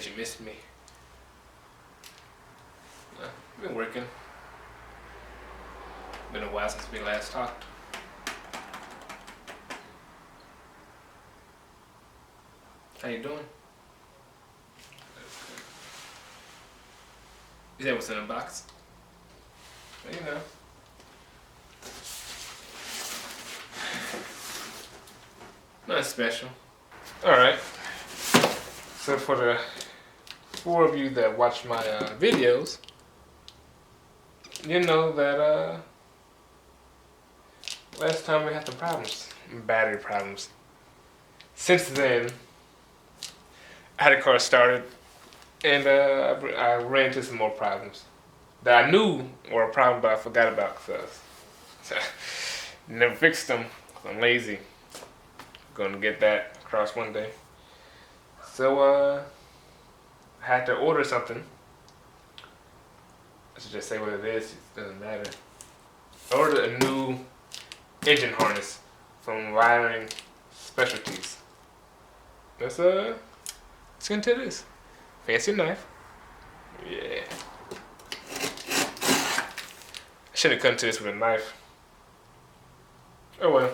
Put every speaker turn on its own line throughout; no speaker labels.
bet you missed me. Been working. Been a while since we last talked. How you doing? You said what's in the box? Well, you know. Nothing special. Alright. So for the 4 of you that watch my videos, you know that last time we had some problems. Battery problems. Since then, I had a car started and I ran into some more problems that I knew were a problem but I forgot about because never fixed them. I'm lazy. Gonna get that across one day. So I had to order something. I should just say what it is, it doesn't matter. I ordered a new engine harness from Wiring Specialties. Let's get into this. Fancy knife. Yeah. I should have come to this with a knife. Oh well.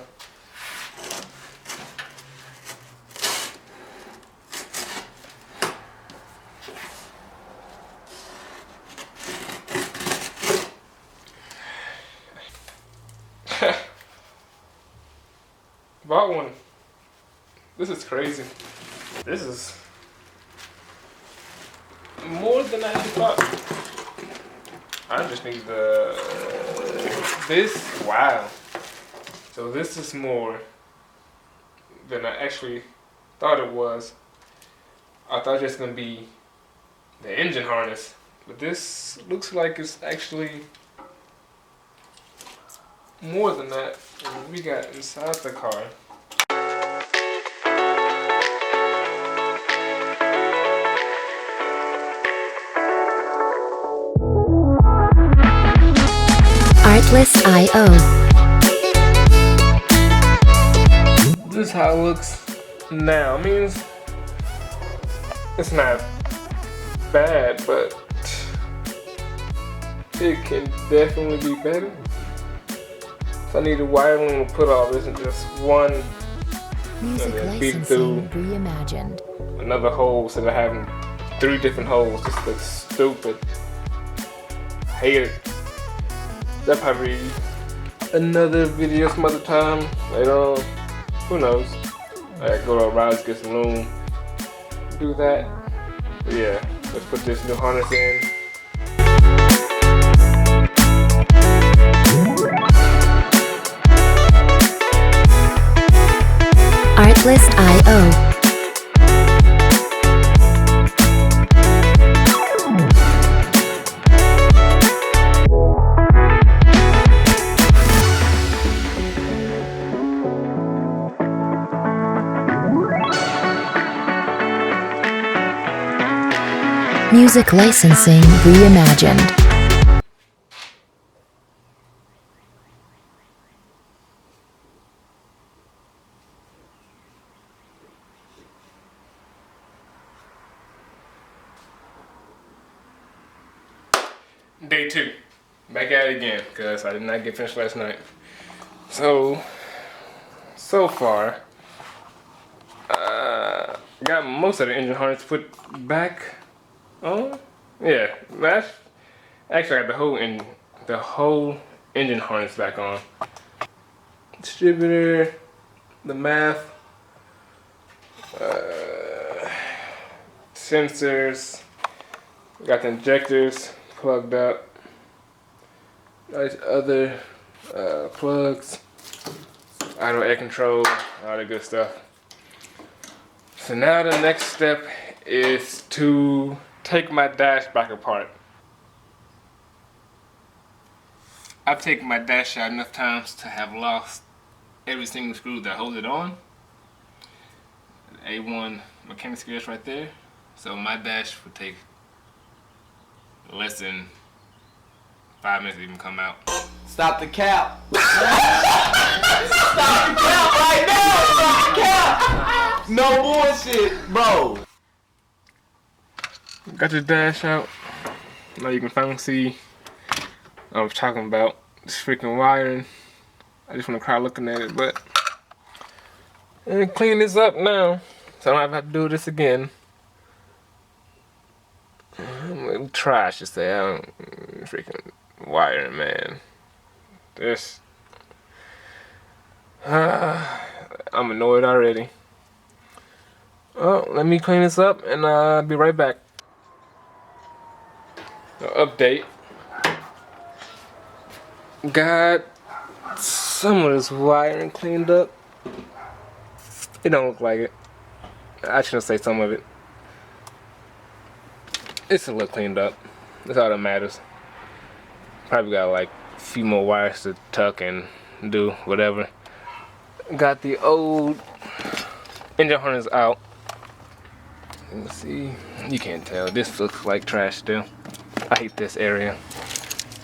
Bought one. This is crazy. This is more than I thought. I just need this. Wow. So this is more than I actually thought it was. I thought it was just gonna be the engine harness, but this looks like it's actually more than that. And we got inside the car.
Artlist.io.
This is how it looks now. I mean, it's not bad, but it can definitely be better. So I need to wiring to put all this in just one.
Music
feed it through
licensing reimagined.
another hole instead of having 3 different holes. This looks stupid. Hate it. That'll probably be another video some other time later on. Who knows? I go to a Rise, get some loom, do that. But yeah, let's put this new harness in.
Artlist.io. Music licensing reimagined.
Day 2. Back at it again, because I did not get finished last night. So far, got most of the engine harness put back on. Yeah, actually I got the whole engine harness back on. Distributor, the math, sensors, got the injectors plugged up. Nice other plugs, idle air control, all the good stuff. So now the next step is to take my dash back apart. I've taken my dash out enough times to have lost every single screw that holds it on. A1 mechanic screws right there. So my dash would take less than 5 minutes to even come out.
Stop the cap. Stop the cap right now. Stop the cap. No bullshit, bro.
got the dash out. Now you can finally see what I was talking about. This freaking wiring. I just want to cry looking at it, but and clean this up now, so I don't have to do this again. Try, I should say. I don't freaking wiring, man. This. I'm annoyed already. Well, let me clean this up and I'll be right back. Update. Got some of this wiring cleaned up. It don't look like it. I shouldn't say some of it. It's a little cleaned up. That's all that matters. Probably got like a few more wires to tuck and do whatever. Got the old engine harness out. Let's see. You can't tell. This looks like trash still. I hate this area.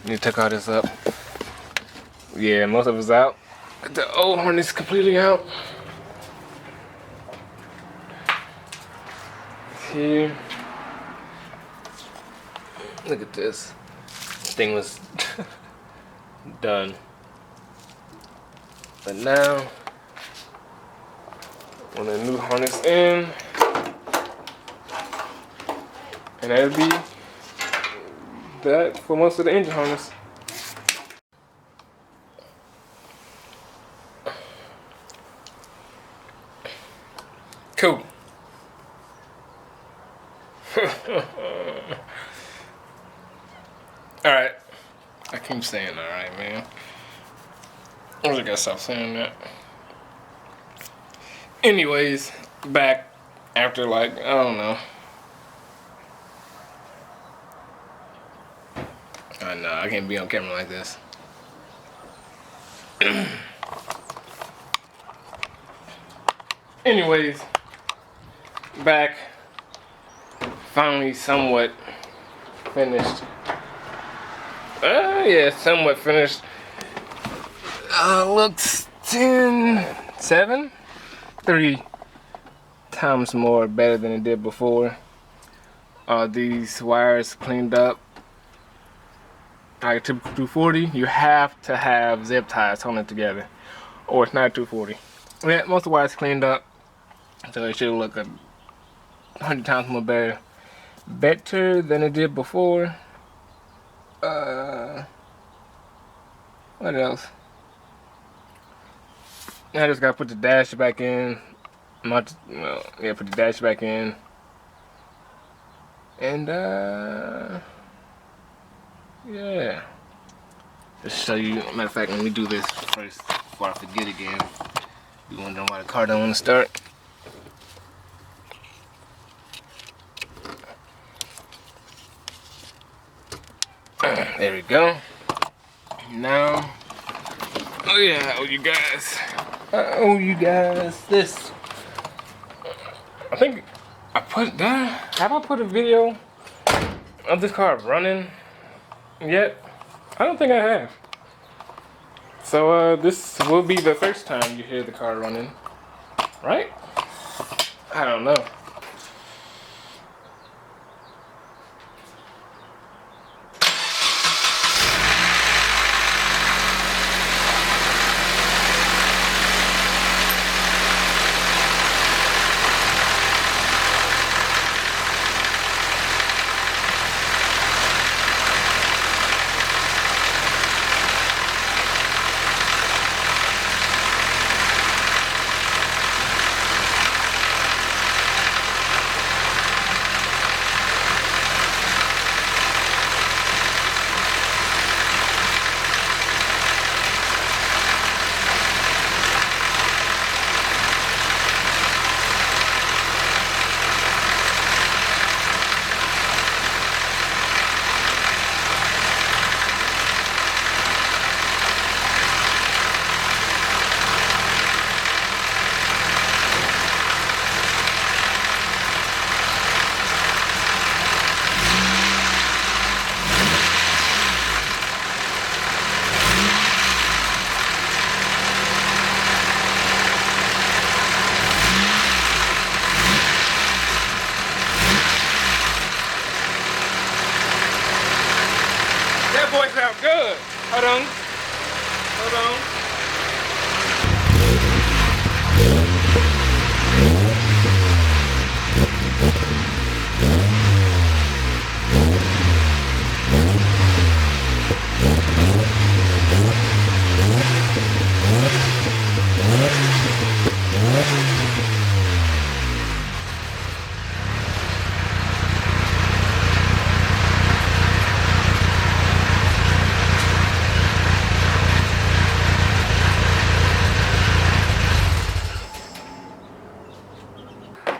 Need to tuck all this up. Yeah, most of it's out. Got the old harness completely out. Here. Look at this. This thing was done. But now, when the new harness in, and that'll be that for most of the engine harness. Cool. Alright. I keep saying alright, man. I really gotta stop saying that. Anyways, back after like, I don't know. I know, I can't be on camera like this. Anyways, back. Finally somewhat finished. Yeah, somewhat finished. Looks 7, 3 times more better than it did before. These wires cleaned up. Like a typical 240, you have to have zip ties holding it together, or it's not 240. Yeah, most of the wires cleaned up, so it should look 100 times more better than it did before. What else? I just gotta put the dash back in. Put the dash back in. And yeah. Just show you. Matter of fact, let me do this first before I forget again. You wondering why the car don't want to start? There we go. Now, oh yeah, I owe you guys this. I think I put that. Have I put a video of this car running yet? I don't think I have. So this will be the first time you hear the car running, right? I don't know. on. Hold on.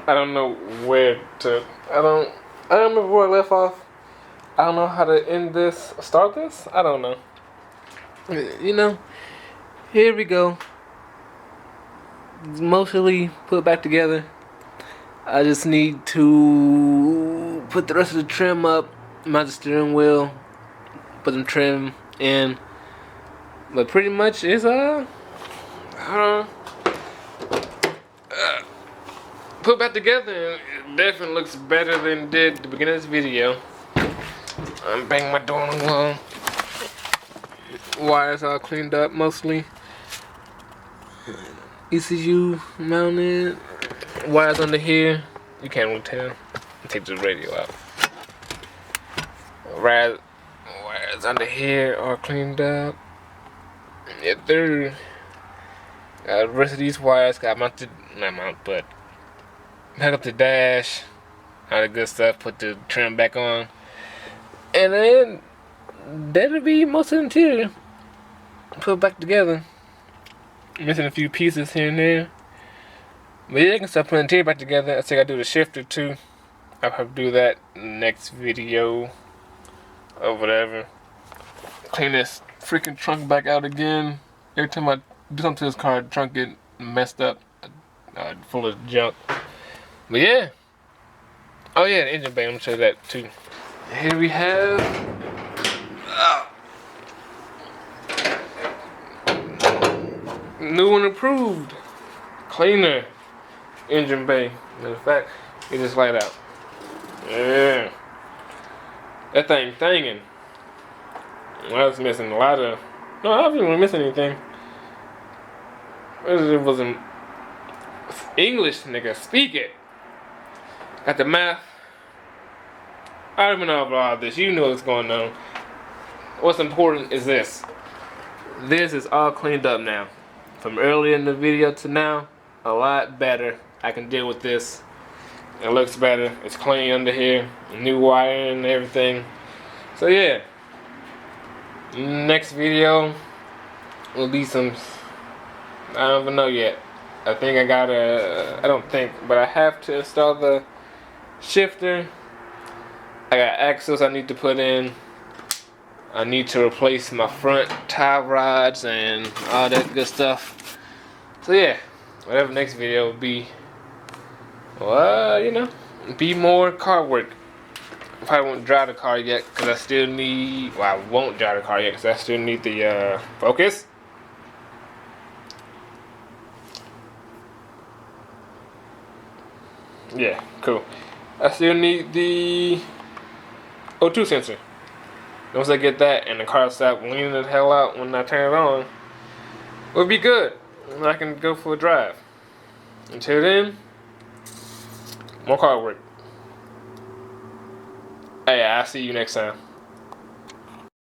I don't know where to. I don't remember where I left off. I don't know how to end this, start this. I don't know. You know, here we go. It's mostly put back together. I just need to put the rest of the trim up, mount the steering wheel, put some trim in. But pretty much it's I don't know. Put back together, it definitely looks better than it did at the beginning of this video. I'm banging my door on the wall. Wires all cleaned up mostly. ECU mounted. Wires under here. You can't really tell. Take the radio out. Wires under here are cleaned up. Yeah, the rest of these wires got mounted, not mounted, but hook up the dash, all the good stuff, put the trim back on, and then that'll be most of the interior put back together. Missing a few pieces here and there, but yeah, I can start putting the interior back together. I think I do the shifter too. I'll probably do that next video or whatever. Clean this freaking trunk back out again. Every time I do something to this car, the trunk get messed up, full of junk. But yeah. Oh yeah, the engine bay, I'm gonna show you that too. Here we have new and improved, cleaner engine bay. Matter of fact, get this light out. Yeah. That thing thangin'. I was missing a lot of. No, I didn't really miss anything. It wasn't English, nigga. Speak it. Got the math. I don't even know about all this. You know what's going on. What's important is this. This is all cleaned up now. From earlier in the video to now, a lot better. I can deal with this. It looks better. It's clean under here. New wiring and everything. So yeah. Next video will be some. I don't even know yet. I think I gotta. I don't think, but I have to install the shifter. I got axles I need to put in. I need to replace my front tie rods and all that good stuff. So yeah, whatever next video will be. Well, you know, be more car work. I probably won't drive the car yet because I still need. Well, I won't drive the car yet because I still need the focus. Yeah, cool. I still need the O2 sensor. Once I get that and the car stops leaning the hell out when I turn it on, we'll be good. And I can go for a drive. Until then, more car work. Hey, I'll see you next time.